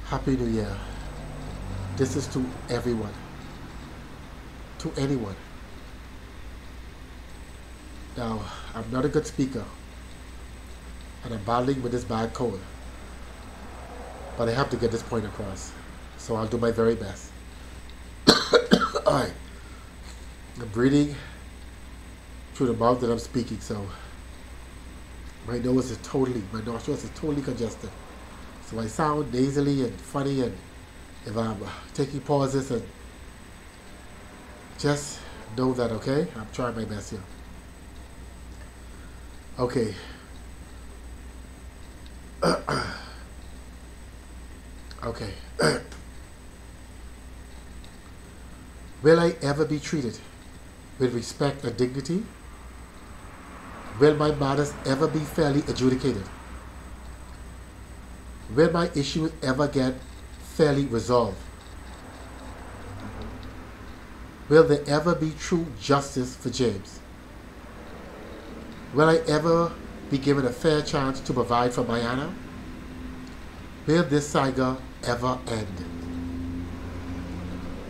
Happy New Year. This is to everyone, to anyone. Now, I'm not a good speaker, and I'm battling with this bad cold, but I have to get this point across, so I'll do my very best. Alright, I'm breathing through the mouth that I'm speaking, so my nostrils is totally congested. So I sound nasally and funny, and if I'm taking pauses, and just know that, okay? I'm trying my best here. Okay. Okay. Will I ever be treated with respect and dignity? Will my matters ever be fairly adjudicated? Will my issues ever get fairly resolved? Will there ever be true justice for James? Will I ever be given a fair chance to provide for Mayana? Will this saga ever end?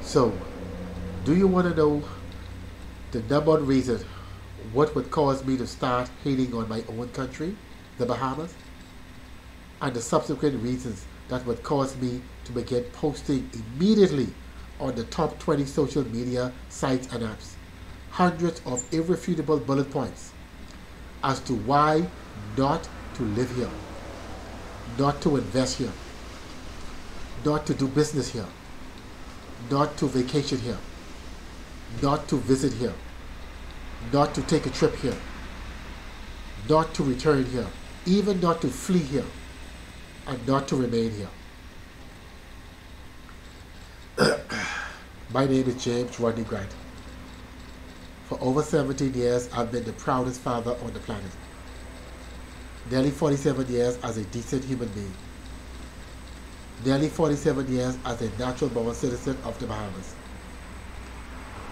So, do you want to know the number one reason what would cause me to start hating on my own country, the Bahamas? And the subsequent reasons that would cause me to begin posting immediately on the top 20 social media sites and apps hundreds of irrefutable bullet points as to why not to live here, not to invest here, not to do business here, not to vacation here, not to visit here, not to take a trip here, not to return here, even not to flee here, and not to remain here. My name is James Rodney Grant. For over 17 years, I've been the proudest father on the planet. Nearly 47 years as a decent human being. Nearly 47 years as a natural-born citizen of the Bahamas.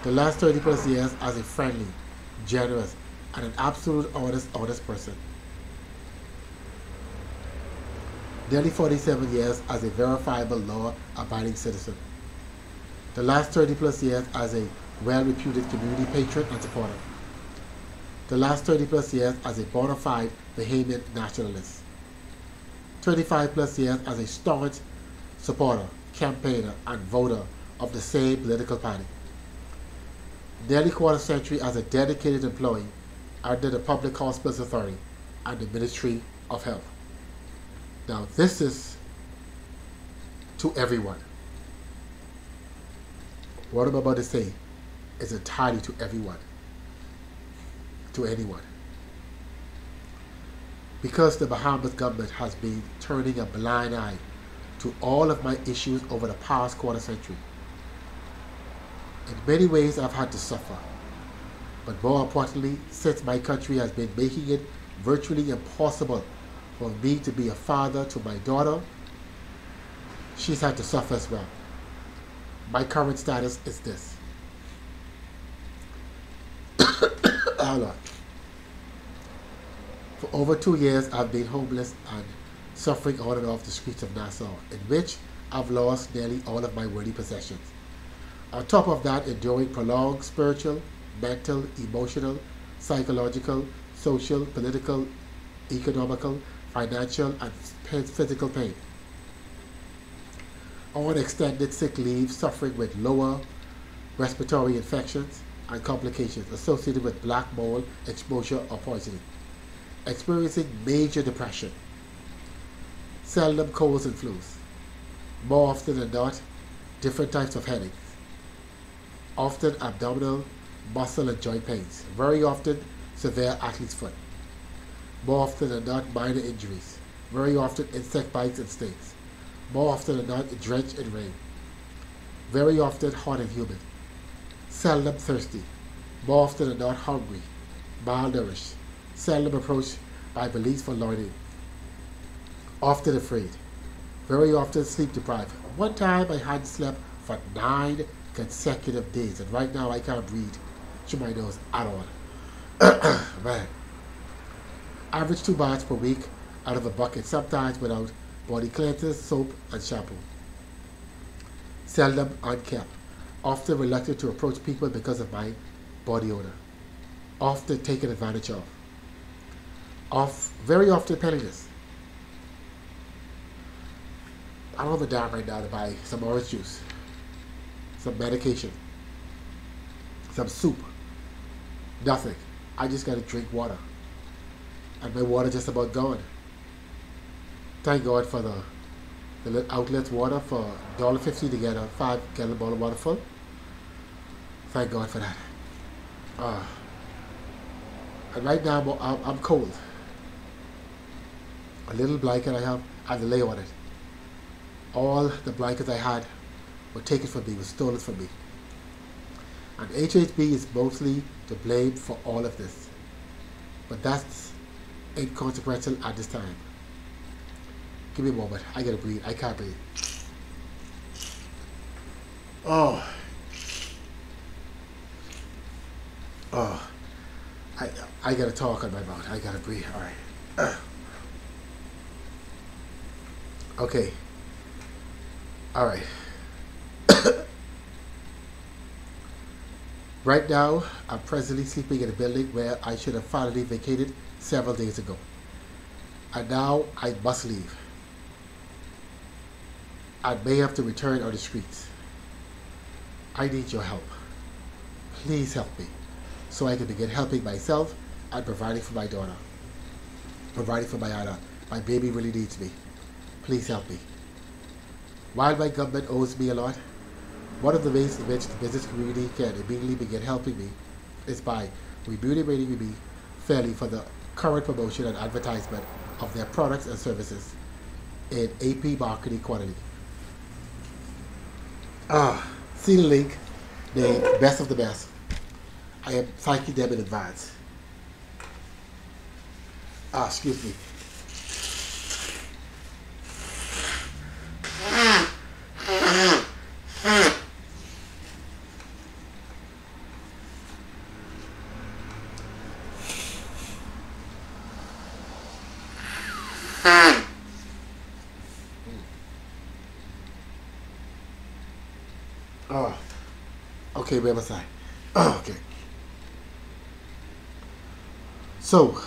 The last 30 plus years as a friendly, generous, and an absolute honest person. Nearly 47 years as a verifiable law-abiding citizen. The last 30 plus years as a well-reputed community patron and supporter. The last 30 plus years as a bona fide Bahamian nationalist. 25 plus years as a staunch supporter, campaigner, and voter of the same political party. Nearly quarter century as a dedicated employee under the Public Hospitals Authority and the Ministry of Health. Now, this is to everyone. What I'm about to say is entirely to everyone, to anyone. Because the Bahamas government has been turning a blind eye to all of my issues over the past quarter century. In many ways, I've had to suffer. But more importantly, since my country has been making it virtually impossible for me to be a father to my daughter, she's had to suffer as well. My current status is this. Hold on. For over 2 years, I've been homeless and suffering on and off the streets of Nassau, in which I've lost nearly all of my worldly possessions. On top of that, enduring prolonged spiritual, mental, emotional, psychological, social, political, economical, financial, and physical pain. On extended sick leave, suffering with lower respiratory infections and complications associated with black mold exposure or poisoning. Experiencing major depression. Seldom colds and flus. More often than not, different types of headaches. Often abdominal, muscle and joint pains. Very often, severe athlete's foot. More often than not, minor injuries. Very often, insect bites and stings. More often than not, drenched in rain. Very often, hot and humid. Seldom thirsty. More often than not, hungry. Malnourished. Seldom approached by police for loitering. Often afraid. Very often, sleep deprived. One time, I hadn't slept for 9 consecutive days, and right now, I can't breathe through my nose at all. Man. Average 2 baths per week out of a bucket, sometimes without body cleansers, soap, and shampoo. seldom unkept, often reluctant to approach people because of my body odor, often taken advantage of very often penniless. I don't have a dime right now to buy some orange juice, some medication, some soup, nothing. I just gotta drink water. And my water just about gone. Thank God for the outlet water for $1.50 to get a 5-gallon bottle of water full. Thank God for that. And right now I'm cold. A little blanket I have, I have to lay on it. All the blankets I had were taken from me, were stolen from me. And HHB is mostly to blame for all of this. But that's inconsequential at this time. Give me a moment. I gotta breathe. I can't breathe. Oh. I gotta talk on my mouth. I gotta breathe. All right. Okay. All right. Right now, I'm presently sleeping in a building where I should have finally vacated several days ago. And now I must leave. I may have to return on the streets. I need your help. Please help me so I can begin helping myself and providing for my daughter. Providing for my Anna. My baby really needs me. Please help me. While my government owes me a lot, one of the ways in which the business community can immediately begin helping me is by remunerating me fairly for the current promotion and advertisement of their products and services in AP marketing quantity. See the link, the best of the best. I am thanking them in advance. Excuse me. Okay, where was I? Okay. So,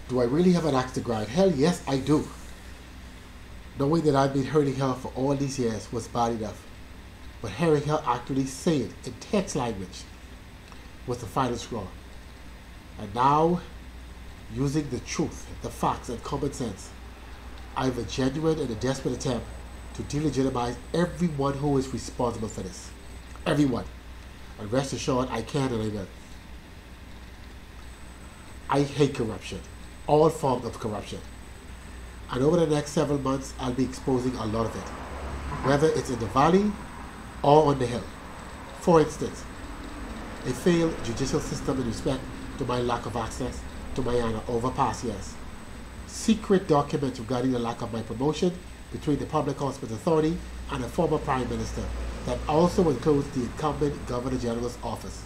do I really have an axe to grind? Hell yes, I do. Knowing that I've been hurting her for all these years was bad enough. But hearing her actually say it in text language was the final straw. And now, using the truth, the facts, and common sense, I have a genuine and a desperate attempt to delegitimize everyone who is responsible for this. Everyone. And rest assured, I can and I will. I hate corruption. All forms of corruption. And over the next several months, I'll be exposing a lot of it. Whether it's in the valley or on the hill. For instance, a failed judicial system in respect to my lack of access to my Anna over past years. Secret documents regarding the lack of my promotion between the Public Hospital Authority and a former Prime Minister that also includes the incumbent Governor General's office.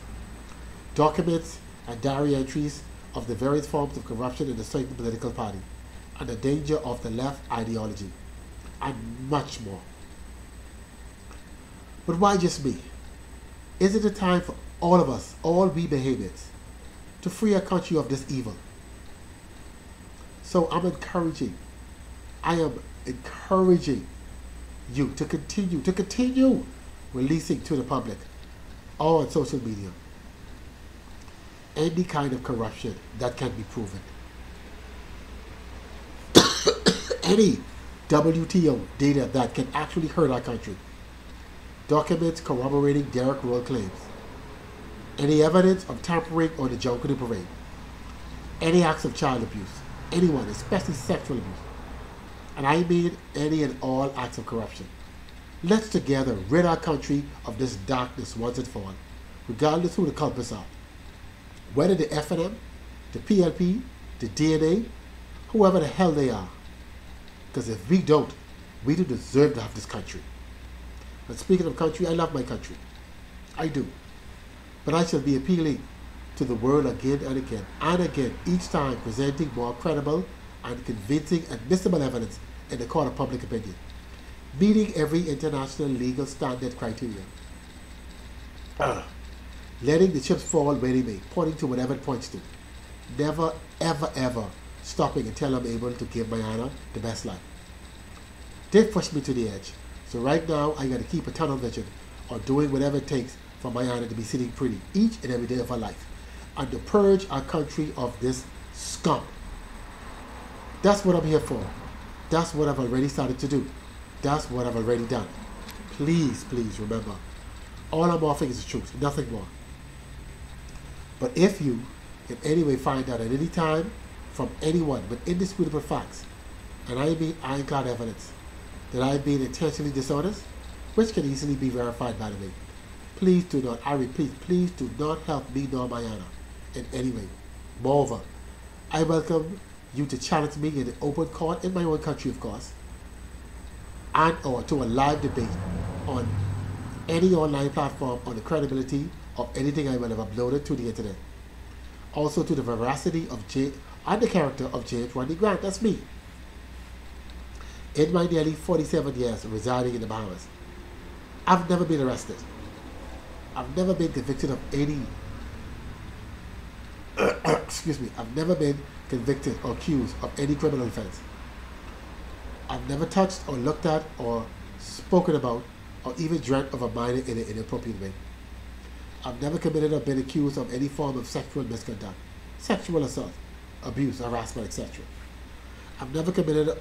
Documents and diary entries of the various forms of corruption in a certain political party and the danger of the left ideology, and much more. But why just me? Is it a time for all of us, all we Bahamians, to free our country of this evil? So I am encouraging you to continue releasing to the public, or on social media, any kind of corruption that can be proven. Any WTO data that can actually hurt our country. Documents corroborating Derek Roll claims. Any evidence of tampering or the Junkanoo parade. Any acts of child abuse. Anyone, especially sexual abuse. And I mean any and all acts of corruption. Let's together rid our country of this darkness once and for all, regardless who the culprits are. Whether the FNM, the PLP, the DNA, whoever the hell they are. Because if we don't deserve to have this country. And speaking of country, I love my country. I do. But I shall be appealing to the world again and again, each time presenting more credible and convincing admissible evidence in the court of public opinion. meeting every international legal standard criteria, letting the chips fall where they may, pointing to whatever it points to, never, ever, ever stopping until I'm able to give Mayana the best life. They pushed me to the edge, so right now I gotta keep a tunnel vision or doing whatever it takes for Mayana to be sitting pretty each and every day of her life and to purge our country of this scum. That's what I'm here for. That's what I've already started to do. That's what I've already done. Please, please remember, all I'm offering is the truth, nothing more. But if you in any way find out at any time from anyone with indisputable facts, and I mean ironclad evidence, that I've been intentionally dishonest, which can easily be verified by the way, please do not, I repeat, please do not help me nor Mayana in any way. Moreover, I welcome you to challenge me in the open court in my own country, of course, and or to a live debate on any online platform on the credibility of anything I will have uploaded to the internet. Also to the veracity of and the character of James Rodney Grant, that's me. In my nearly 47 years residing in the Bahamas, I've never been arrested. I've never been convicted of any excuse me, I've never been convicted or accused of any criminal offense. I've never touched or looked at or spoken about or even dreamt of a minor in an inappropriate way. I've never committed or been accused of any form of sexual misconduct, sexual assault, abuse, harassment, etc. I've never committed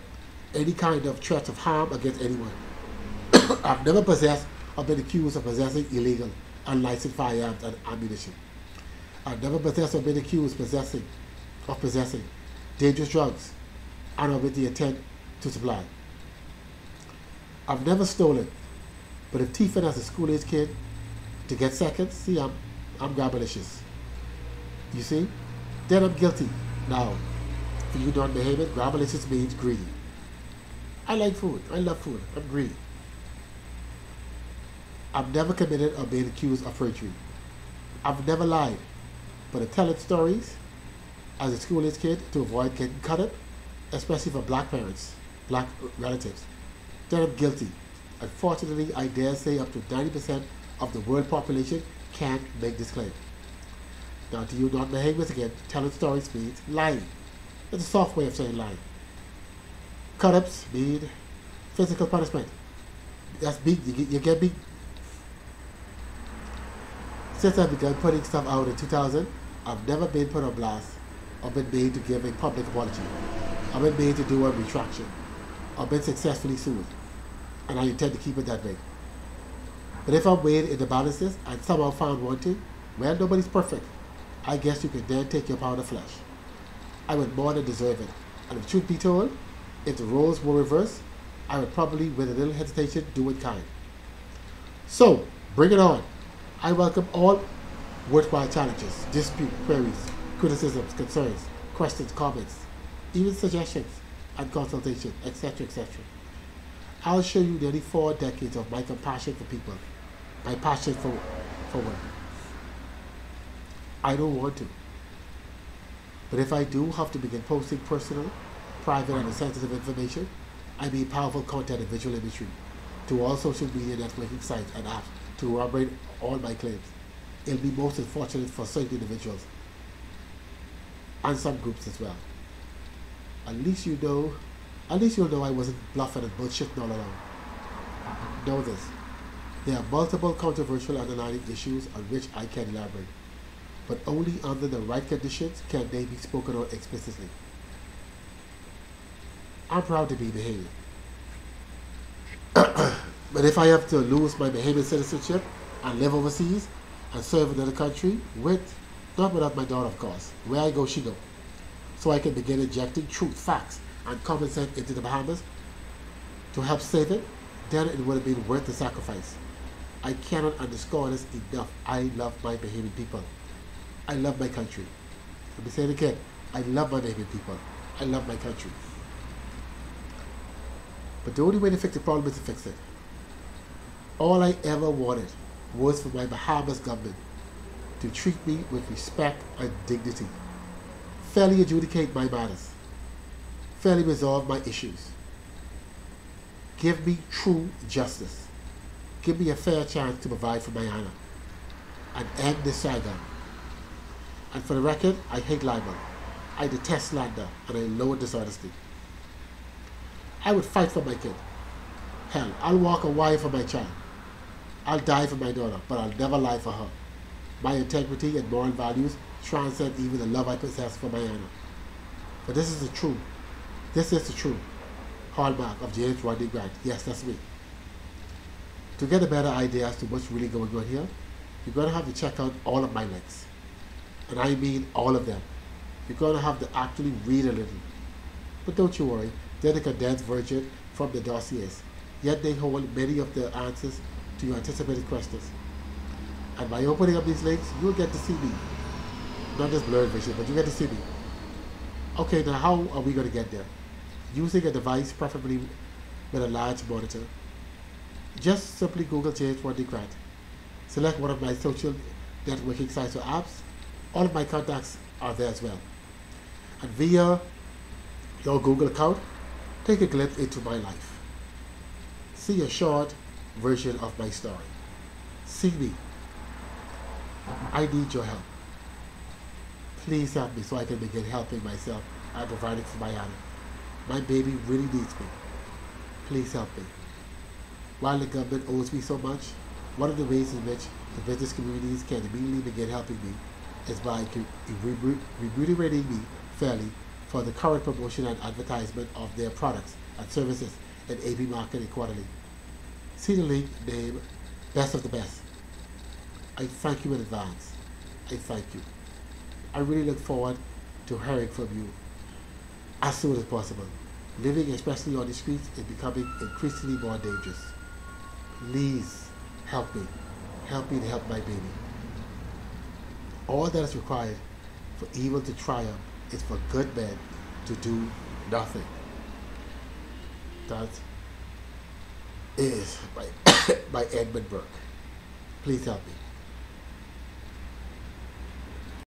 any kind of threat of harm against anyone. I've never possessed or been accused of possessing illegal, unlicensed firearms and ammunition. I've never possessed or been accused of possessing dangerous drugs and or with the intent to supply. I've never stolen, but if thieving as a school-age kid to get seconds, see, I'm grabalicious. You see? Then I'm guilty. Now, for you non-behaving, grabalicious means greedy. I like food. I love food. I'm greedy. I've never committed or been accused of perjury. I've never lied, but of telling stories as a school-age kid to avoid getting cut up, especially for black parents, black relatives. Then I'm guilty. Unfortunately, I dare say up to 90% of the world population can't make this claim. Now, to you non-behaviors again, telling stories means lying. It's a soft way of saying lying. Cut-ups mean physical punishment. That's beat. You get beat. Since I began putting stuff out in 2000, I've never been put on blast or been made to give a public apology. I've been made to do a retraction. I've been successfully sued, and I intend to keep it that way. But if I'm weighed in the balances and somehow found wanting, well, nobody's perfect. I guess you can then take your pound of flesh. I would more than deserve it. And if truth be told, if the roles were reversed, I would probably, with a little hesitation, do it kind. So, bring it on. I welcome all worthwhile challenges, disputes, queries, criticisms, concerns, questions, comments, even suggestions and consultation, etc., etc. I'll show you nearly 4 decades of my compassion for people, my passion for work. I don't want to. But if I do have to begin posting personal, private, and sensitive information, I mean powerful content and visual imagery to all social media networking sites and apps to corroborate all my claims. It'll be most unfortunate for certain individuals and some groups as well. At least you'll know I wasn't bluffing and bullshitting all along. Know this. There are multiple controversial underlying issues on which I can elaborate, but only under the right conditions can they be spoken on explicitly. I'm proud to be Bahamian. But if I have to lose my Bahamian citizenship and live overseas and serve another country not without my daughter, of course, where I go, she go, so I can begin injecting truth, facts, and common sense into the Bahamas to help save it, then it would have been worth the sacrifice. I cannot underscore this enough. I love my Bahamian people. I love my country. Let me say it again. I love my Bahamian people. I love my country. But the only way to fix the problem is to fix it. All I ever wanted was for my Bahamas government to treat me with respect and dignity, fairly adjudicate my matters, fairly resolve my issues, Give me true justice. Give me a fair chance to provide for my Anna and end this saga. And for the record, I hate libel. I detest slander and I loathe dishonesty. I would fight for my kid. Hell, I'll walk a wire for my child. I'll die for my daughter, but I'll never lie for her. My integrity and moral values transcend even the love I possess for my Anna. But this is the true. This is the true hallmark of James Rodney Grant. Yes, that's me. To get a better idea as to what's really going on here, you're going to have to check out all of my links. And I mean all of them. You're going to have to actually read a little. But don't you worry, they're the condensed version from the dossiers. Yet they hold many of the answers to your anticipated questions. And by opening up these links, you'll get to see me. Not just blurred vision, but you get to see me. Okay, now how are we going to get there? Using a device, preferably with a large monitor. Just simply Google James Rodney Grant. Select one of my social networking sites or apps. All of my contacts are there as well. And via your Google account, take a glimpse into my life. See a short version of my story. See me. I need your help. Please help me so I can begin helping myself and providing for my Anna. My baby really needs me. Please help me. While the government owes me so much, one of the ways in which the business communities can immediately begin helping me is by remunerating me fairly for the current promotion and advertisement of their products and services in AB Marketing Quarterly. See the link named Best of the Best. I thank you in advance. I thank you. I really look forward to hearing from you as soon as possible. Living, especially on the streets, is becoming increasingly more dangerous. Please help me. Help me to help my baby. All that is required for evil to triumph is for good men to do nothing. That is by Edmund Burke. Please help me.